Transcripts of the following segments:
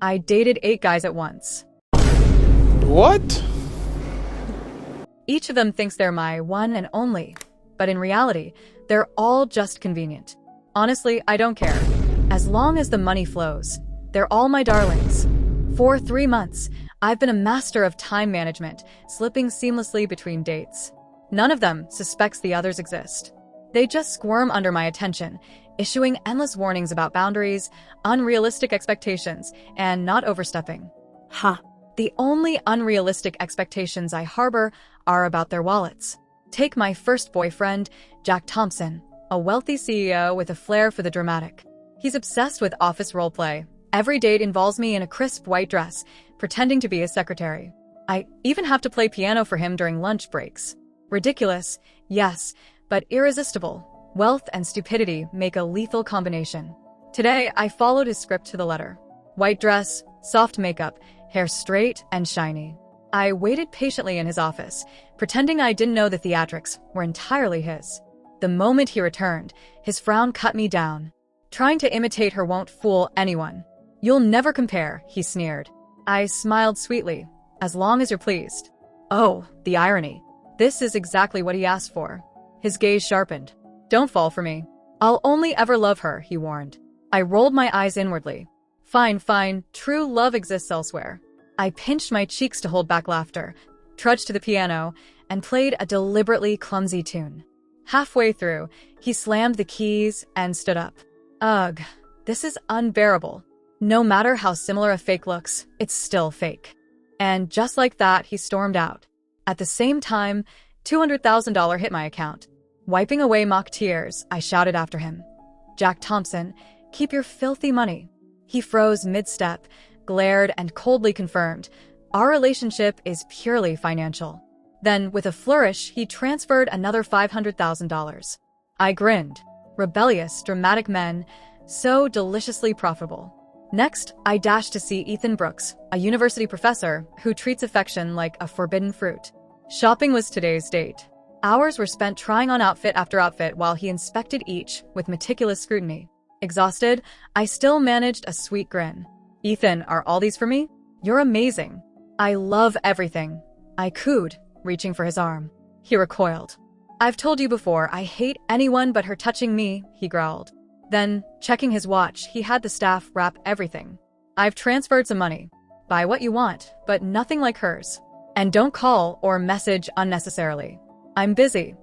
I dated 8 guys at once. What? Each of them thinks they're my one and only, but in reality, they're all just convenient. Honestly, I don't care. As long as the money flows, they're all my darlings. For 3 months, I've been a master of time management, slipping seamlessly between dates. None of them suspects the others exist. They just squirm under my attention, issuing endless warnings about boundaries, unrealistic expectations, and not overstepping. The only unrealistic expectations I harbor are about their wallets. Take my first boyfriend, Jack Thompson, a wealthy CEO with a flair for the dramatic. He's obsessed with office roleplay. Every date involves me in a crisp white dress, pretending to be his secretary. I even have to play piano for him during lunch breaks. Ridiculous, yes, but irresistible. Wealth and stupidity make a lethal combination. Today, I followed his script to the letter. White dress, soft makeup, hair straight and shiny. I waited patiently in his office, pretending I didn't know the theatrics were entirely his. The moment he returned, his frown cut me down. Trying to imitate her won't fool anyone. You'll never compare, he sneered. I smiled sweetly, as long as you're pleased. Oh, the irony. This is exactly what he asked for. His gaze sharpened. Don't fall for me. I'll only ever love her, he warned. I rolled my eyes inwardly. Fine, true love exists elsewhere. I pinched my cheeks to hold back laughter, trudged to the piano, and played a deliberately clumsy tune. Halfway through, he slammed the keys and stood up. Ugh, this is unbearable. No matter how similar a fake looks, it's still fake. And just like that, he stormed out. At the same time, $200,000 hit my account. Wiping away mock tears, I shouted after him. Jack Thompson, keep your filthy money. He froze mid-step, glared, and coldly confirmed, our relationship is purely financial. Then, with a flourish, he transferred another $500,000. I grinned. Rebellious, dramatic men, so deliciously profitable. Next, I dashed to see Ethan Brooks, a university professor who treats affection like a forbidden fruit. Shopping was today's date. Hours were spent trying on outfit after outfit while he inspected each with meticulous scrutiny. Exhausted, I still managed a sweet grin. Ethan, are all these for me? You're amazing. I love everything. I cooed, reaching for his arm. He recoiled. I've told you before, I hate anyone but her touching me, he growled. Then, checking his watch, he had the staff wrap everything. I've transferred some money. Buy what you want, but nothing like hers. And don't call or message unnecessarily. I'm busy.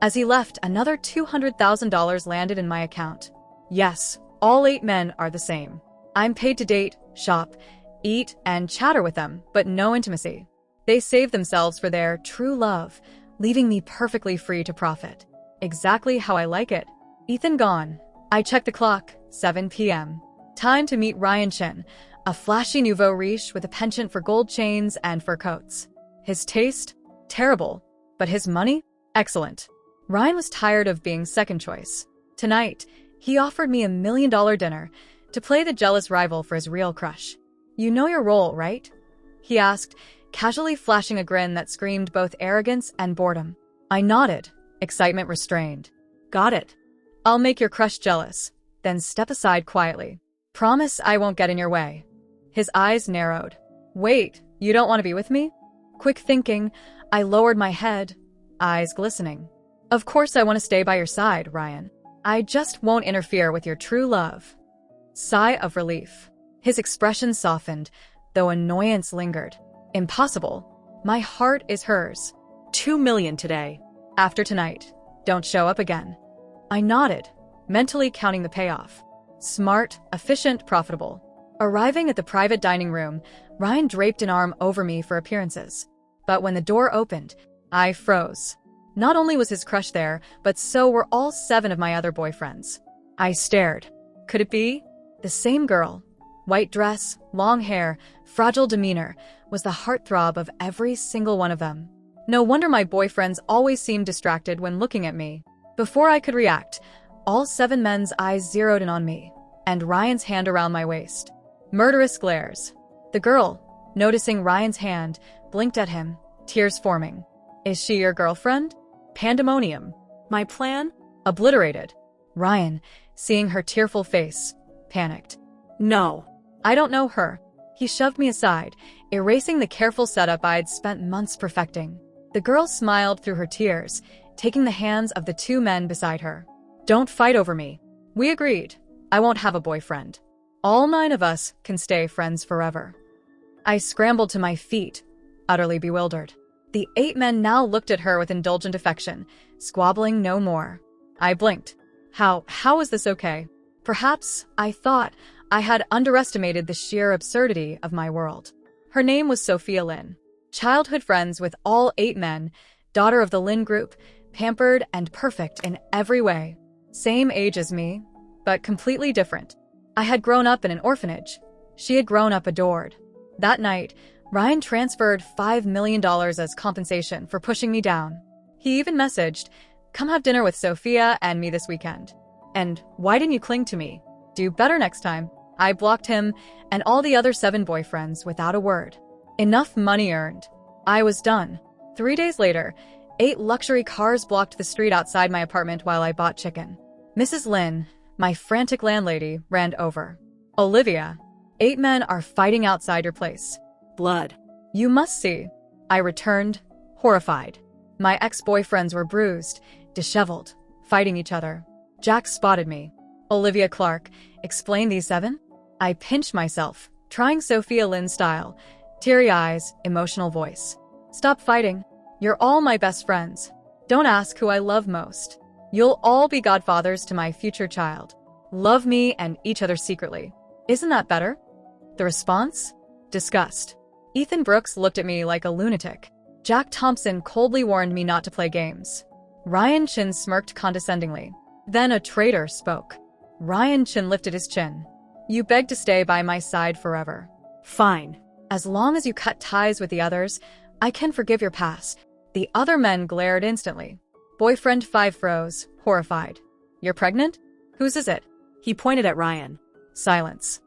As he left, another $200,000 landed in my account. Yes, all 8 men are the same. I'm paid to date, shop, eat, and chatter with them, but no intimacy. They save themselves for their true love, leaving me perfectly free to profit. Exactly how I like it. Ethan gone. I checked the clock, 7 p.m. Time to meet Ryan Chin, a flashy nouveau riche with a penchant for gold chains and fur coats. His taste? Terrible. But his money? Excellent. Ryan was tired of being second choice. Tonight, he offered me $1 million dinner to play the jealous rival for his real crush. You know your role, right? He asked, casually flashing a grin that screamed both arrogance and boredom. I nodded, excitement restrained. Got it. I'll make your crush jealous, then step aside quietly. Promise I won't get in your way. His eyes narrowed. Wait, you don't want to be with me? Quick thinking, I lowered my head, eyes glistening. Of course I want to stay by your side, Ryan. I just won't interfere with your true love. Sigh of relief. His expression softened, though annoyance lingered. Impossible. My heart is hers. $2 million today. After tonight, don't show up again. I nodded, mentally counting the payoff. Smart, efficient, profitable. Arriving at the private dining room, Ryan draped an arm over me for appearances. But when the door opened, I froze. Not only was his crush there, but so were all 7 of my other boyfriends. I stared. Could it be? The same girl. White dress, long hair, fragile demeanor, was the heartthrob of every single one of them. No wonder my boyfriends always seemed distracted when looking at me. Before I could react, all 7 men's eyes zeroed in on me, and Ryan's hand around my waist. Murderous glares. The girl, noticing Ryan's hand, blinked at him, tears forming. Is she your girlfriend? Pandemonium. My plan? Obliterated. Ryan, seeing her tearful face, panicked. No. I don't know her. He shoved me aside, erasing the careful setup I'd spent months perfecting. The girl smiled through her tears, taking the hands of the two men beside her. Don't fight over me. We agreed. I won't have a boyfriend. All 9 of us can stay friends forever. I scrambled to my feet, utterly bewildered. The 8 men now looked at her with indulgent affection, squabbling no more. I blinked. How was this okay? Perhaps, I thought, I had underestimated the sheer absurdity of my world. Her name was Sophia Lynn. Childhood friends with all 8 men, daughter of the Lynn group, pampered and perfect in every way. Same age as me, but completely different. I had grown up in an orphanage. She had grown up adored. That night, Ryan transferred $5 million as compensation for pushing me down. He even messaged, "Come have dinner with Sophia and me this weekend. And why didn't you cling to me? Do better next time." I blocked him and all the other 7 boyfriends without a word. Enough money earned. I was done. 3 days later, 8 luxury cars blocked the street outside my apartment while I bought chicken. Mrs. Lynn, my frantic landlady, ran over. "Olivia, 8 men are fighting outside your place." Blood. "You must see." I returned, horrified. My ex-boyfriends were bruised, disheveled, fighting each other. Jack spotted me. "Olivia Clark, explain these 7? I pinched myself, trying Sophia Lynn style. Teary eyes, emotional voice. "Stop fighting. You're all my best friends. Don't ask who I love most. You'll all be godfathers to my future child. Love me and each other secretly. Isn't that better?" The response? Disgust. Ethan Brooks looked at me like a lunatic. Jack Thompson coldly warned me not to play games. Ryan Chin smirked condescendingly. Then a traitor spoke. Ryan Chin lifted his chin. "You beg to stay by my side forever." Fine. "As long as you cut ties with the others, I can forgive your past." The other men glared instantly. Boyfriend 5 froze, horrified. "You're pregnant? Whose is it?" He pointed at Ryan. Silence.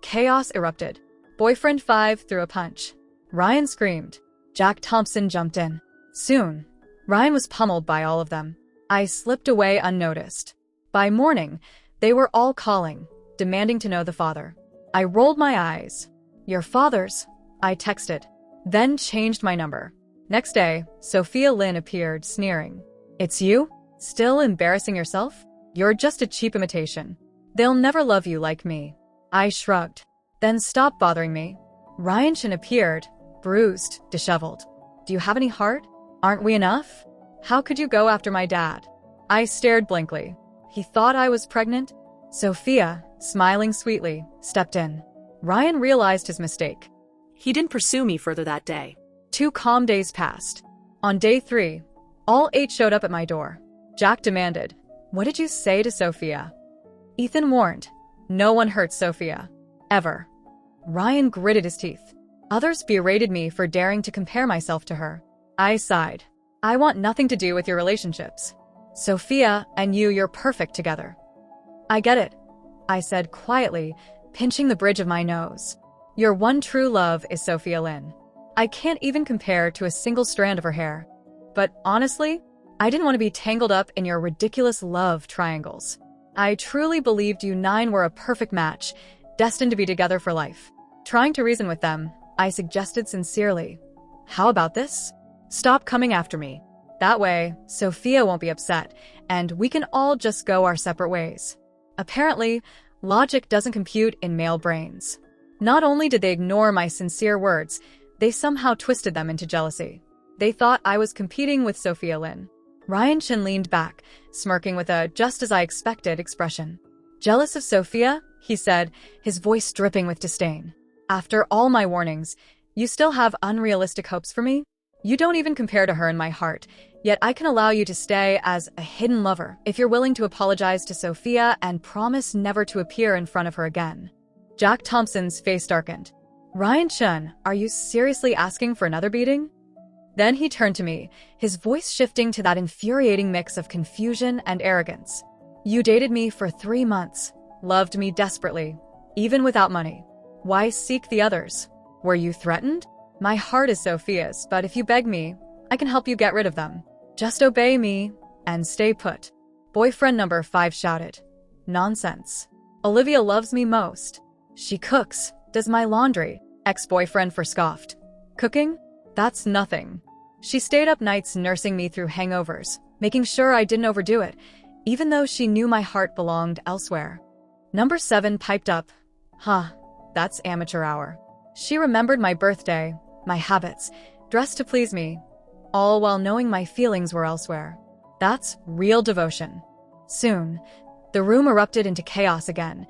Chaos erupted. Boyfriend 5 threw a punch. Ryan screamed. Jack Thompson jumped in. Soon, Ryan was pummeled by all of them. I slipped away unnoticed. By morning, they were all calling, demanding to know the father. I rolled my eyes. "Your father's," I texted, then changed my number. Next day, Sophia Lynn appeared, sneering. "It's you? Still embarrassing yourself? You're just a cheap imitation. They'll never love you like me." I shrugged. "Then stop bothering me." Ryan Chin appeared, bruised, disheveled. "Do you have any heart? Aren't we enough? How could you go after my dad?" I stared blankly. He thought I was pregnant? Sophia, smiling sweetly, stepped in. Ryan realized his mistake. He didn't pursue me further that day. 2 calm days passed. On day 3, all 8 showed up at my door. Jack demanded, "What did you say to Sophia?" Ethan warned, "No one hurts Sophia. Ever." Ryan gritted his teeth. Others berated me for daring to compare myself to her. I sighed. "I want nothing to do with your relationships. Sophia and you're perfect together." "I get it," I said quietly, pinching the bridge of my nose. "Your one true love is Sophia Lynn. I can't even compare to a single strand of her hair. But honestly, I didn't want to be tangled up in your ridiculous love triangles. I truly believed you 9 were a perfect match, destined to be together for life." Trying to reason with them, I suggested sincerely, "How about this? Stop coming after me. That way, Sophia won't be upset, and we can all just go our separate ways." Apparently, logic doesn't compute in male brains. Not only did they ignore my sincere words, they somehow twisted them into jealousy. They thought I was competing with Sophia Lynn. Ryan Chin leaned back, smirking with a just as I expected expression. "Jealous of Sophia?" he said, his voice dripping with disdain. "After all my warnings, you still have unrealistic hopes for me? You don't even compare to her in my heart, yet I can allow you to stay as a hidden lover if you're willing to apologize to Sophia and promise never to appear in front of her again." Jack Thompson's face darkened. "Ryan Chin, are you seriously asking for another beating?" Then he turned to me, his voice shifting to that infuriating mix of confusion and arrogance. "You dated me for 3 months, loved me desperately, even without money. Why seek the others? Were you threatened? My heart is Sophia's, but if you beg me, I can help you get rid of them. Just obey me and stay put." Boyfriend number 5 shouted, "Nonsense. Olivia loves me most. She cooks, does my laundry, ex-boyfriend scoffed. Cooking? That's nothing. She stayed up nights nursing me through hangovers, making sure I didn't overdo it, even though she knew my heart belonged elsewhere. Number 7 piped up. Huh, that's amateur hour. She remembered my birthday, my habits, dressed to please me, all while knowing my feelings were elsewhere. That's real devotion. Soon, the room erupted into chaos again,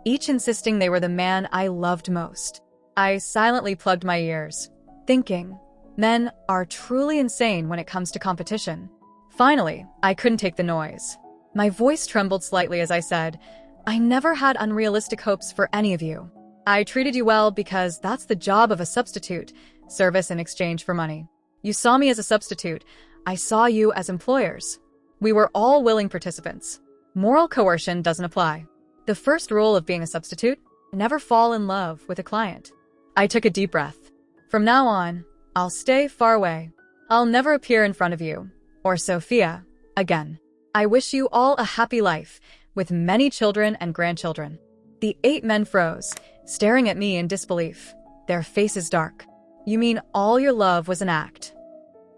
each insisting they were the man I loved most. I silently plugged my ears, thinking, men are truly insane when it comes to competition. Finally, I couldn't take the noise. My voice trembled slightly as I said, I never had unrealistic hopes for any of you. I treated you well because that's the job of a substitute, service in exchange for money. You saw me as a substitute. I saw you as employers. We were all willing participants. Moral coercion doesn't apply. The first rule of being a substitute: never fall in love with a client. I took a deep breath. From now on, I'll stay far away. I'll never appear in front of you, or Sophia, again. I wish you all a happy life, with many children and grandchildren. The 8 men froze, staring at me in disbelief, their faces dark. You mean all your love was an act?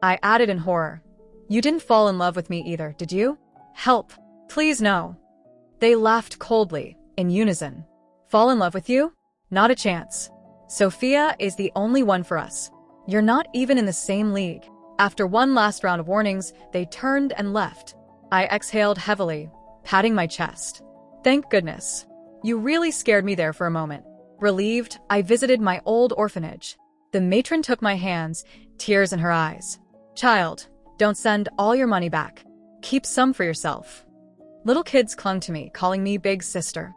I added in horror. You didn't fall in love with me either, did you? Help. Please no. They laughed coldly, in unison. Fall in love with you? Not a chance. Sophia is the only one for us. You're not even in the same league. After one last round of warnings, they turned and left. I exhaled heavily, patting my chest. Thank goodness. You really scared me there for a moment. Relieved, I visited my old orphanage. The matron took my hands, tears in her eyes. Child, don't send all your money back. Keep some for yourself. Little kids clung to me, calling me big sister.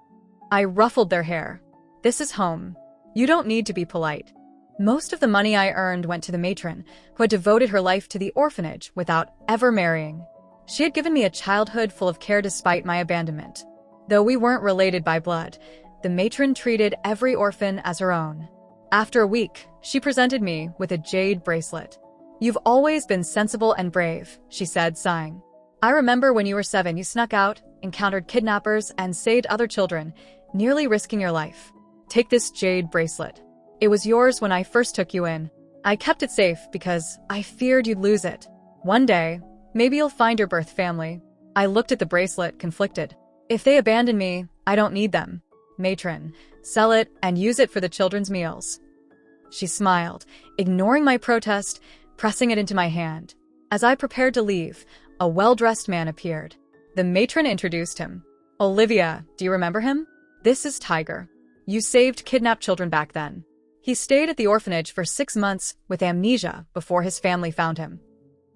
I ruffled their hair. This is home. You don't need to be polite. Most of the money I earned went to the matron, who had devoted her life to the orphanage without ever marrying. She had given me a childhood full of care despite my abandonment. Though we weren't related by blood, the matron treated every orphan as her own. After a week, she presented me with a jade bracelet. You've always been sensible and brave, she said, sighing. I remember when you were 7, you snuck out, encountered kidnappers, and saved other children, nearly risking your life. Take this jade bracelet. It was yours when I first took you in. I kept it safe because I feared you'd lose it. One day, maybe you'll find your birth family. I looked at the bracelet, conflicted. If they abandon me, I don't need them. Matron, sell it and use it for the children's meals. She smiled, ignoring my protest, pressing it into my hand. As I prepared to leave, a well-dressed man appeared. The matron introduced him. Olivia, do you remember him? This is Tiger. You saved kidnapped children back then. He stayed at the orphanage for 6 months with amnesia before his family found him.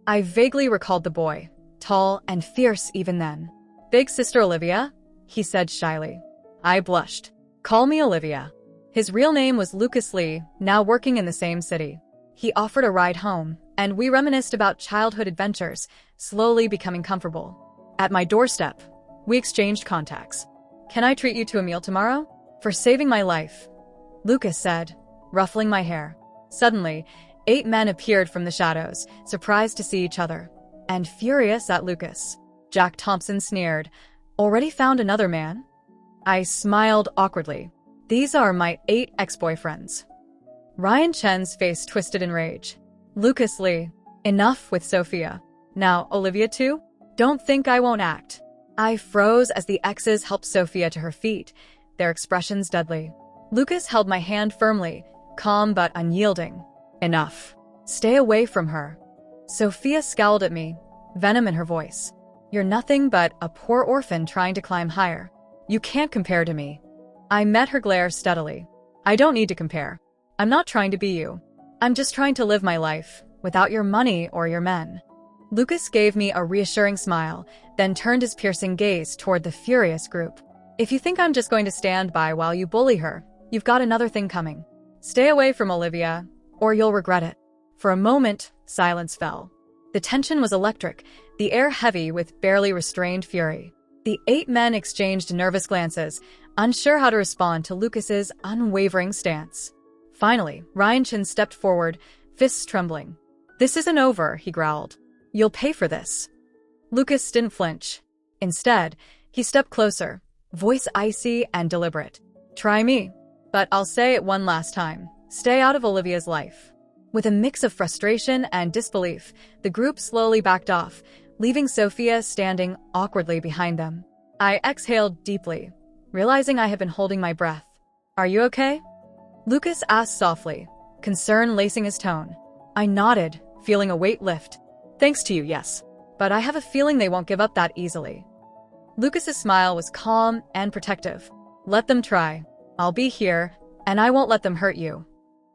I vaguely recalled the boy, tall and fierce even then. Big sister Olivia? He said shyly. I blushed. Call me Olivia. His real name was Lucas Lee, now working in the same city. He offered a ride home, and we reminisced about childhood adventures, slowly becoming comfortable. At my doorstep, we exchanged contacts. Can I treat you to a meal tomorrow? For saving my life, Lucas said, ruffling my hair. Suddenly, 8 men appeared from the shadows, surprised to see each other, and furious at Lucas. Jack Thompson sneered. Already found another man? I smiled awkwardly. These are my 8 ex-boyfriends. Ryan Chen's face twisted in rage. Lucas Lee, enough with Sophia. Now, Olivia too? Don't think I won't act. I froze as the exes helped Sophia to her feet, their expressions deadly. Lucas held my hand firmly, calm but unyielding. Enough. Stay away from her. Sophia scowled at me, venom in her voice. You're nothing but a poor orphan trying to climb higher. You can't compare to me. I met her glare steadily. I don't need to compare. I'm not trying to be you. I'm just trying to live my life, without your money or your men. Lucas gave me a reassuring smile, then turned his piercing gaze toward the furious group. If you think I'm just going to stand by while you bully her, you've got another thing coming. Stay away from Olivia, or you'll regret it. For a moment, silence fell. The tension was electric, the air heavy with barely restrained fury. The 8 men exchanged nervous glances, unsure how to respond to Lucas's unwavering stance. Finally, Ryan Chen stepped forward, fists trembling. This isn't over, he growled. You'll pay for this. Lucas didn't flinch. Instead, he stepped closer, voice icy and deliberate. Try me. But I'll say it one last time. Stay out of Olivia's life. With a mix of frustration and disbelief, the group slowly backed off, leaving Sophia standing awkwardly behind them. I exhaled deeply, realizing I had been holding my breath. Are you okay? Lucas asked softly, concern lacing his tone. I nodded, feeling a weight lift. Thanks to you, yes. But I have a feeling they won't give up that easily. Lucas's smile was calm and protective. Let them try. I'll be here, and I won't let them hurt you.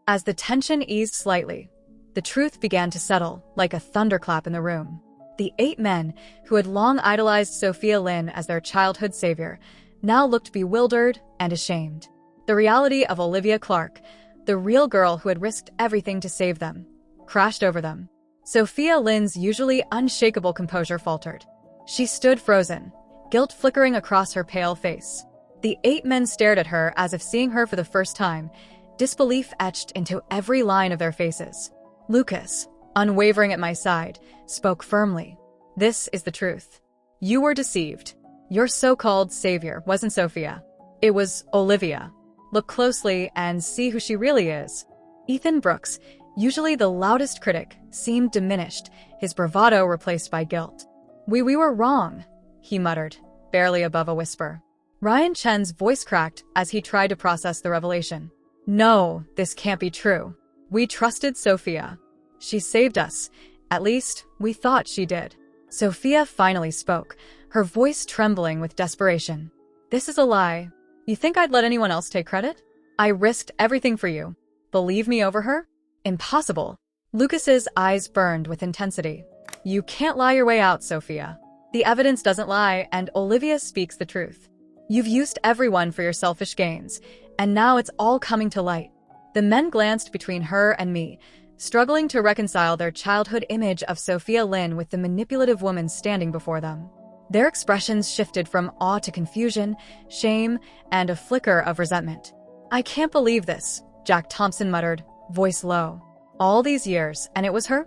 As the tension eased slightly, the truth began to settle like a thunderclap in the room. The 8 men, who had long idolized Sophia Lynn as their childhood savior, now looked bewildered and ashamed. The reality of Olivia Clark, the real girl who had risked everything to save them, crashed over them. Sophia Lynn's usually unshakable composure faltered. She stood frozen, guilt flickering across her pale face. The 8 men stared at her as if seeing her for the first time, disbelief etched into every line of their faces. Lucas, unwavering at my side, spoke firmly. This is the truth. You were deceived. Your so-called savior wasn't Sophia. It was Olivia. Look closely and see who she really is. Ethan Brooks, usually the loudest critic, seemed diminished, his bravado replaced by guilt. We were wrong, he muttered, barely above a whisper. Ryan Chen's voice cracked as he tried to process the revelation. No, this can't be true. We trusted Sophia. She saved us. At least, we thought she did. Sophia finally spoke, her voice trembling with desperation. This is a lie. You think I'd let anyone else take credit? I risked everything for you. Believe me over her? Impossible. Lucas's eyes burned with intensity. You can't lie your way out, Sophia. The evidence doesn't lie, and Olivia speaks the truth. You've used everyone for your selfish gains, and now it's all coming to light. The men glanced between her and me, struggling to reconcile their childhood image of Sophia Lynn with the manipulative woman standing before them. Their expressions shifted from awe to confusion, shame, and a flicker of resentment. I can't believe this, Jack Thompson muttered, voice low. All these years, and it was her?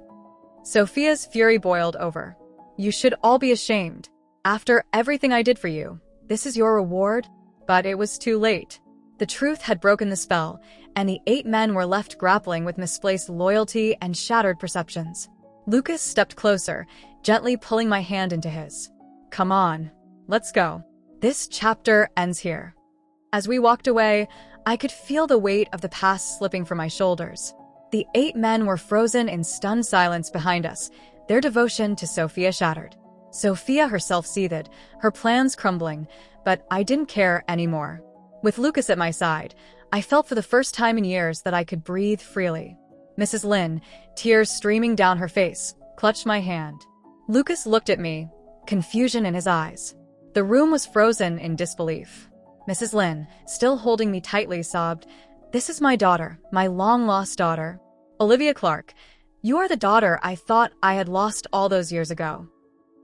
Sophia's fury boiled over. You should all be ashamed. After everything I did for you, this is your reward? But it was too late. The truth had broken the spell, and the 8 men were left grappling with misplaced loyalty and shattered perceptions. Lucas stepped closer, gently pulling my hand into his. Come on, let's go. This chapter ends here. As we walked away, I could feel the weight of the past slipping from my shoulders. The 8 men were frozen in stunned silence behind us, their devotion to Sophia shattered. Sophia herself seethed, her plans crumbling, but I didn't care anymore. With Lucas at my side, I felt for the first time in years that I could breathe freely. Mrs. Lynn, tears streaming down her face, clutched my hand. Lucas looked at me, confusion in his eyes. The room was frozen in disbelief. Mrs. Lynn, still holding me tightly, sobbed, This is my daughter, my long-lost daughter. Olivia Clark, you are the daughter I thought I had lost all those years ago.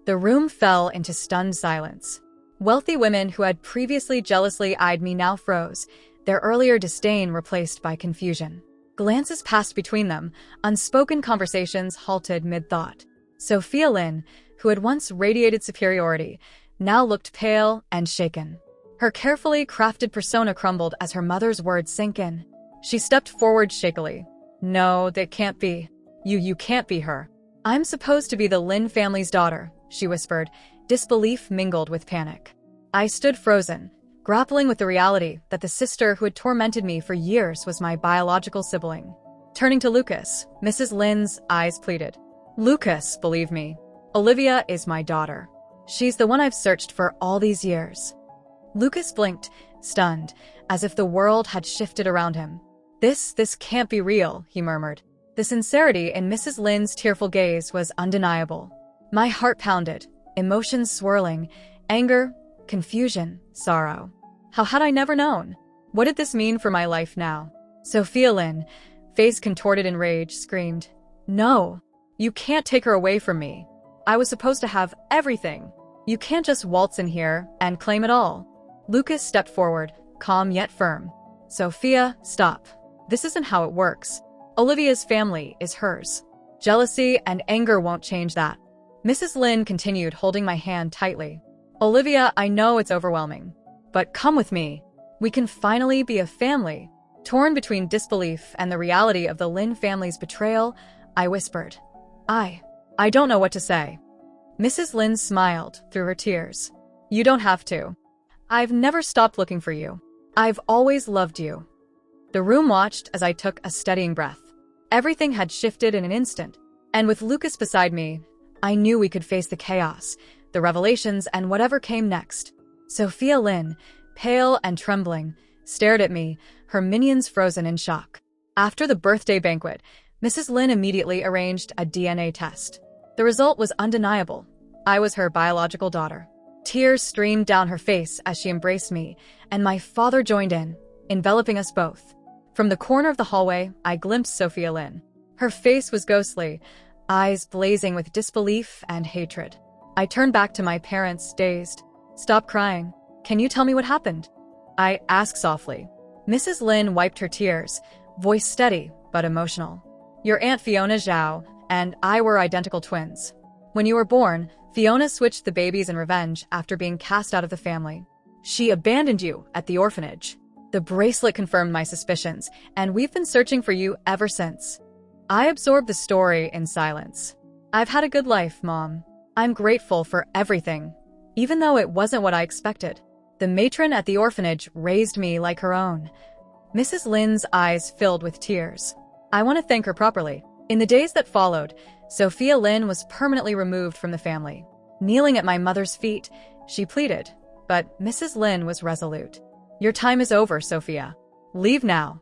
The room fell into stunned silence. Wealthy women who had previously jealously eyed me now froze, their earlier disdain replaced by confusion. Glances passed between them, unspoken conversations halted mid-thought. Sophia Lynn, who had once radiated superiority, now looked pale and shaken. Her carefully crafted persona crumbled as her mother's words sank in. She stepped forward shakily. No, that can't be. You can't be her. I'm supposed to be the Lynn family's daughter, she whispered, disbelief mingled with panic. I stood frozen, grappling with the reality that the sister who had tormented me for years was my biological sibling. Turning to Lucas, Mrs. Lynn's eyes pleaded. Lucas, believe me. Olivia is my daughter. She's the one I've searched for all these years. Lucas blinked, stunned, as if the world had shifted around him. This can't be real, he murmured. The sincerity in Mrs. Lynn's tearful gaze was undeniable. My heart pounded, emotions swirling, anger, confusion, sorrow. How had I never known? What did this mean for my life now? Sophia Lynn, face contorted in rage, screamed, No, you can't take her away from me. I was supposed to have everything. You can't just waltz in here and claim it all. Lucas stepped forward, calm yet firm. Sophia, stop. This isn't how it works. Olivia's family is hers. Jealousy and anger won't change that. Mrs. Lynn continued, holding my hand tightly. Olivia, I know it's overwhelming, but come with me. We can finally be a family. Torn between disbelief and the reality of the Lin family's betrayal, I whispered, I don't know what to say. Mrs. Lin smiled through her tears. You don't have to. I've never stopped looking for you. I've always loved you. The room watched as I took a steadying breath. Everything had shifted in an instant, and with Lucas beside me, I knew we could face the chaos, the revelations, and whatever came next. Sophia Lin, pale and trembling, stared at me, her minions frozen in shock. After the birthday banquet, Mrs. Lin immediately arranged a DNA test. The result was undeniable. I was her biological daughter. Tears streamed down her face as she embraced me, and my father joined in, enveloping us both. From the corner of the hallway, I glimpsed Sophia Lin. Her face was ghostly, eyes blazing with disbelief and hatred. I turned back to my parents, dazed. Stop crying. Can you tell me what happened? I asked softly. Mrs. Lin wiped her tears, voice steady but emotional. Your Aunt Fiona Zhao and I were identical twins. When you were born, Fiona switched the babies in revenge after being cast out of the family. She abandoned you at the orphanage. The bracelet confirmed my suspicions, and we've been searching for you ever since. I absorbed the story in silence. I've had a good life, Mom. I'm grateful for everything, even though it wasn't what I expected. The matron at the orphanage raised me like her own. Mrs. Lin's eyes filled with tears. I want to thank her properly. In the days that followed, Sophia Lin was permanently removed from the family. Kneeling at my mother's feet, she pleaded, but Mrs. Lin was resolute. Your time is over, Sophia. Leave now.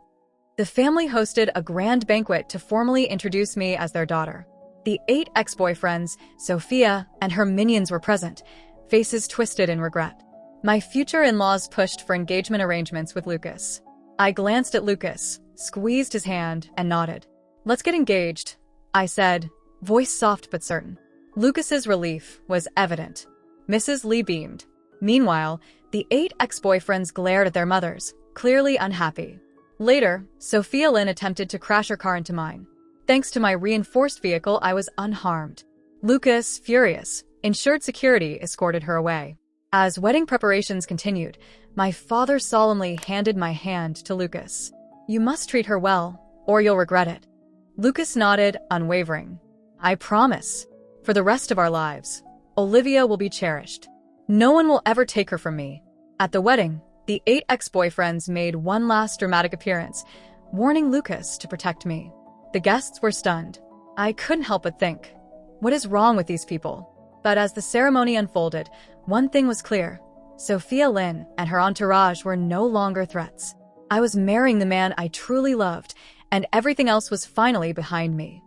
The family hosted a grand banquet to formally introduce me as their daughter. The 8 ex-boyfriends, Sophia, and her minions were present, faces twisted in regret. My future in-laws pushed for engagement arrangements with Lucas. I glanced at Lucas, squeezed his hand, and nodded. Let's get engaged, I said, voice soft but certain. Lucas's relief was evident. Mrs. Lee beamed. Meanwhile, the 8 ex-boyfriends glared at their mothers, clearly unhappy. Later, Sophia Lin attempted to crash her car into mine. Thanks to my reinforced vehicle, I was unharmed. Lucas, furious, ensured security escorted her away. As wedding preparations continued, my father solemnly handed my hand to Lucas. You must treat her well, or you'll regret it. Lucas nodded, unwavering. I promise. For the rest of our lives, Olivia will be cherished. No one will ever take her from me. At the wedding, the 8 ex-boyfriends made one last dramatic appearance, warning Lucas to protect me. The guests were stunned. I couldn't help but think, what is wrong with these people? But as the ceremony unfolded, one thing was clear. Sophia Lin and her entourage were no longer threats. I was marrying the man I truly loved, and everything else was finally behind me.